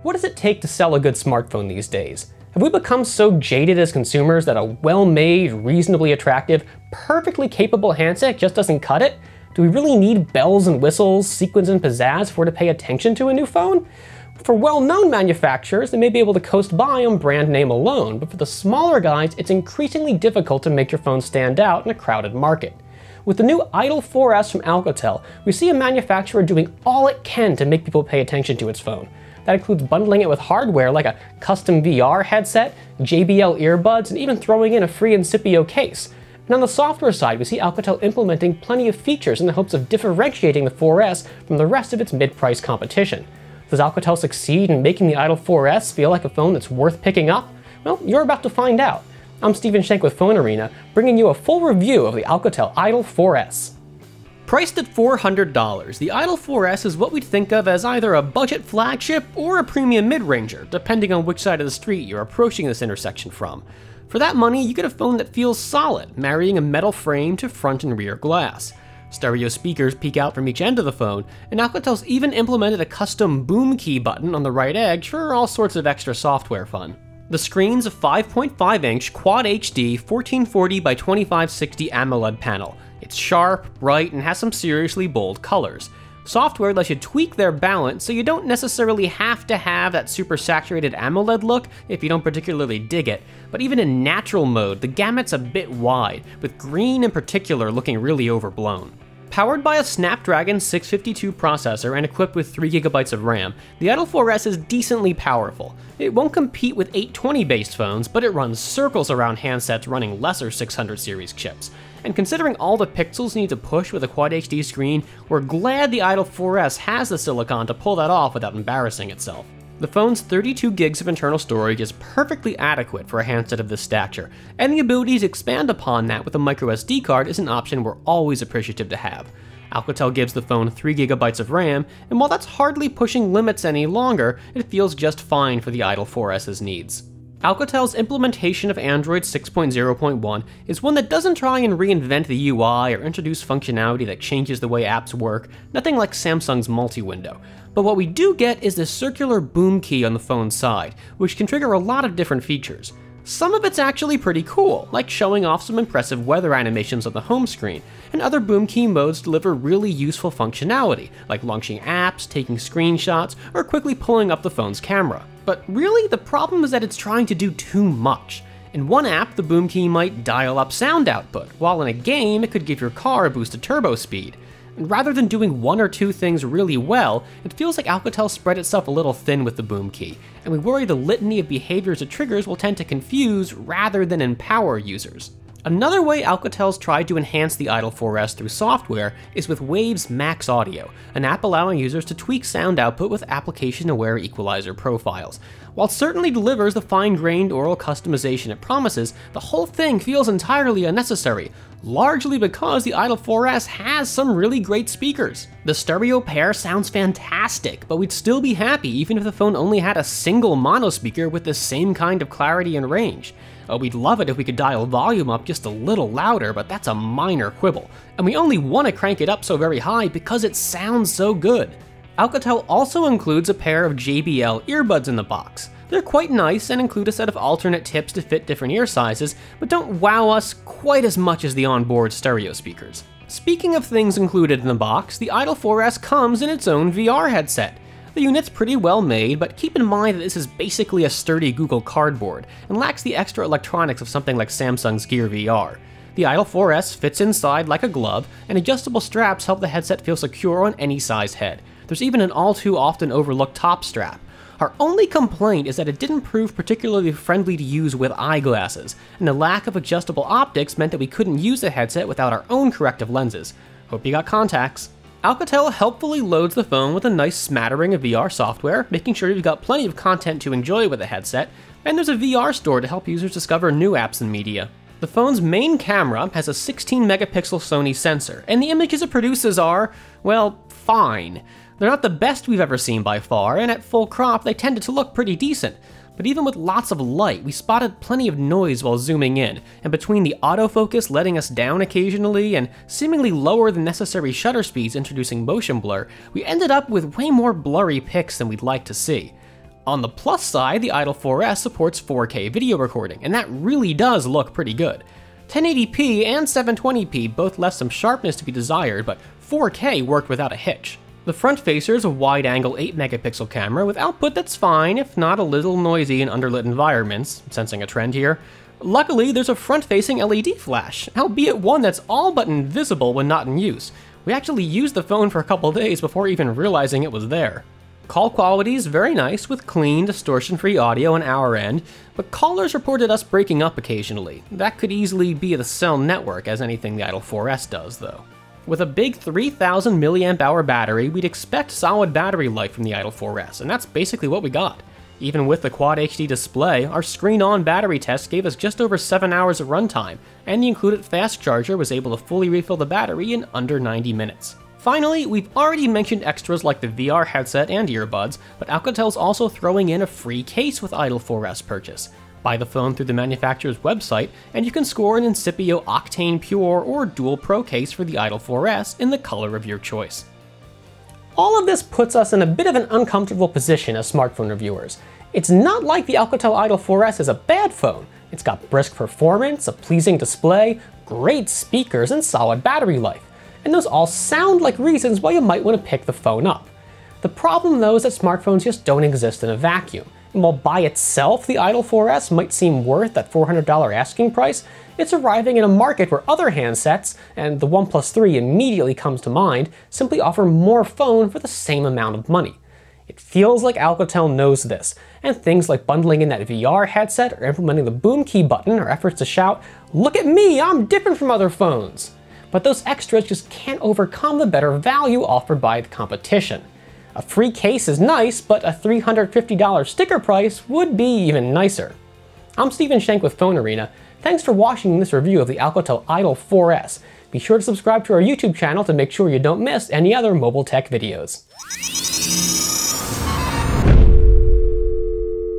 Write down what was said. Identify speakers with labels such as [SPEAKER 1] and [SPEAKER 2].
[SPEAKER 1] What does it take to sell a good smartphone these days? Have we become so jaded as consumers that a well-made, reasonably attractive, perfectly capable handset just doesn't cut it? Do we really need bells and whistles, sequins and pizzazz for to pay attention to a new phone? For well-known manufacturers, they may be able to coast by on brand name alone, but for the smaller guys, it's increasingly difficult to make your phone stand out in a crowded market. With the new Idol 4S from Alcatel, we see a manufacturer doing all it can to make people pay attention to its phone. That includes bundling it with hardware like a custom VR headset, JBL earbuds, and even throwing in a free Incipio case. And on the software side, we see Alcatel implementing plenty of features in the hopes of differentiating the 4S from the rest of its mid-price competition. Does Alcatel succeed in making the Idol 4S feel like a phone that's worth picking up? Well, you're about to find out. I'm Stephen Shank with PhoneArena, bringing you a full review of the Alcatel Idol 4S. Priced at $400, the Idol 4S is what we'd think of as either a budget flagship or a premium mid-ranger, depending on which side of the street you're approaching this intersection from. For that money, you get a phone that feels solid, marrying a metal frame to front and rear glass. Stereo speakers peek out from each end of the phone, and Alcatel's even implemented a custom boom key button on the right edge for all sorts of extra software fun. The screen's a 5.5-inch Quad HD 1440 by 2560 AMOLED panel. It's sharp, bright, and has some seriously bold colors. Software lets you tweak their balance, so you don't necessarily have to have that super saturated AMOLED look if you don't particularly dig it, but even in natural mode, the gamut's a bit wide, with green in particular looking really overblown. Powered by a Snapdragon 652 processor and equipped with 3GB of RAM, the Idol 4S is decently powerful. It won't compete with 820-based phones, but it runs circles around handsets running lesser 600 series chips. And considering all the pixels you need to push with a Quad HD screen, we're glad the Idol 4S has the silicon to pull that off without embarrassing itself. The phone's 32 gigs of internal storage is perfectly adequate for a handset of this stature, and the ability to expand upon that with a microSD card is an option we're always appreciative to have. Alcatel gives the phone 3GB of RAM, and while that's hardly pushing limits any longer, it feels just fine for the Idol 4S's needs. Alcatel's implementation of Android 6.0.1 is one that doesn't try and reinvent the UI or introduce functionality that changes the way apps work, nothing like Samsung's multi-window. But what we do get is this circular boom key on the phone's side, which can trigger a lot of different features. Some of it's actually pretty cool, like showing off some impressive weather animations on the home screen, and other boom key modes deliver really useful functionality, like launching apps, taking screenshots, or quickly pulling up the phone's camera. But really, the problem is that it's trying to do too much. In one app, the boom key might dial up sound output, while in a game, it could give your car a boost of turbo speed. And rather than doing one or two things really well, it feels like Alcatel spread itself a little thin with the boom key, and we worry the litany of behaviors it triggers will tend to confuse rather than empower users. Another way Alcatel's tried to enhance the Idol 4S through software is with Wave's Max Audio, an app allowing users to tweak sound output with application-aware equalizer profiles. While it certainly delivers the fine-grained oral customization it promises, the whole thing feels entirely unnecessary, largely because the Idol 4S has some really great speakers. The stereo pair sounds fantastic, but we'd still be happy even if the phone only had a single mono speaker with the same kind of clarity and range. We'd love it if we could dial volume up just a little louder, but that's a minor quibble, and we only want to crank it up so very high because it sounds so good. Alcatel also includes a pair of JBL earbuds in the box. They're quite nice and include a set of alternate tips to fit different ear sizes, but don't wow us quite as much as the onboard stereo speakers. Speaking of things included in the box, the Idol 4S comes in its own VR headset. The unit's pretty well made, but keep in mind that this is basically a sturdy Google Cardboard, and lacks the extra electronics of something like Samsung's Gear VR. The Idol 4S fits inside like a glove, and adjustable straps help the headset feel secure on any size head. There's even an all too often overlooked top strap. Our only complaint is that it didn't prove particularly friendly to use with eyeglasses, and the lack of adjustable optics meant that we couldn't use the headset without our own corrective lenses. Hope you got contacts. Alcatel helpfully loads the phone with a nice smattering of VR software, making sure you've got plenty of content to enjoy with the headset, and there's a VR store to help users discover new apps and media. The phone's main camera has a 16-megapixel Sony sensor, and the images it produces are, well, fine. They're not the best we've ever seen by far, and at full crop they tended to look pretty decent. But even with lots of light, we spotted plenty of noise while zooming in, and between the autofocus letting us down occasionally and seemingly lower than necessary shutter speeds introducing motion blur, we ended up with way more blurry pics than we'd like to see. On the plus side, the Idol 4S supports 4K video recording, and that really does look pretty good. 1080p and 720p both left some sharpness to be desired, but 4K worked without a hitch. The front facer is a wide-angle 8-megapixel camera with output that's fine, if not a little noisy in underlit environments, sensing a trend here. Luckily, there's a front-facing LED flash, albeit one that's all but invisible when not in use. We actually used the phone for a couple days before even realizing it was there. Call quality is very nice with clean, distortion-free audio on our end, but callers reported us breaking up occasionally. That could easily be the cell network, as anything the Idol 4S does, though. With a big 3000 mAh battery, we'd expect solid battery life from the Idol 4S, and that's basically what we got. Even with the Quad HD display, our screen-on battery test gave us just over 7 hours of runtime, and the included fast charger was able to fully refill the battery in under 90 minutes. Finally, we've already mentioned extras like the VR headset and earbuds, but Alcatel's also throwing in a free case with Idol 4S purchase. Buy the phone through the manufacturer's website, and you can score an Incipio Octane Pure or Dual Pro case for the Idol 4S in the color of your choice. All of this puts us in a bit of an uncomfortable position as smartphone reviewers. It's not like the Alcatel Idol 4S is a bad phone. It's got brisk performance, a pleasing display, great speakers, and solid battery life. And those all sound like reasons why you might want to pick the phone up. The problem though is that smartphones just don't exist in a vacuum. And while by itself the Idol 4S might seem worth that $400 asking price, it's arriving in a market where other handsets, and the OnePlus 3 immediately comes to mind, simply offer more phone for the same amount of money. It feels like Alcatel knows this, and things like bundling in that VR headset or implementing the boom key button are efforts to shout, "Look at me, I'm different from other phones!" But those extras just can't overcome the better value offered by the competition. A free case is nice, but a $350 sticker price would be even nicer. I'm Stephen Shank with PhoneArena. Thanks for watching this review of the Alcatel Idol 4S. Be sure to subscribe to our YouTube channel to make sure you don't miss any other mobile tech videos.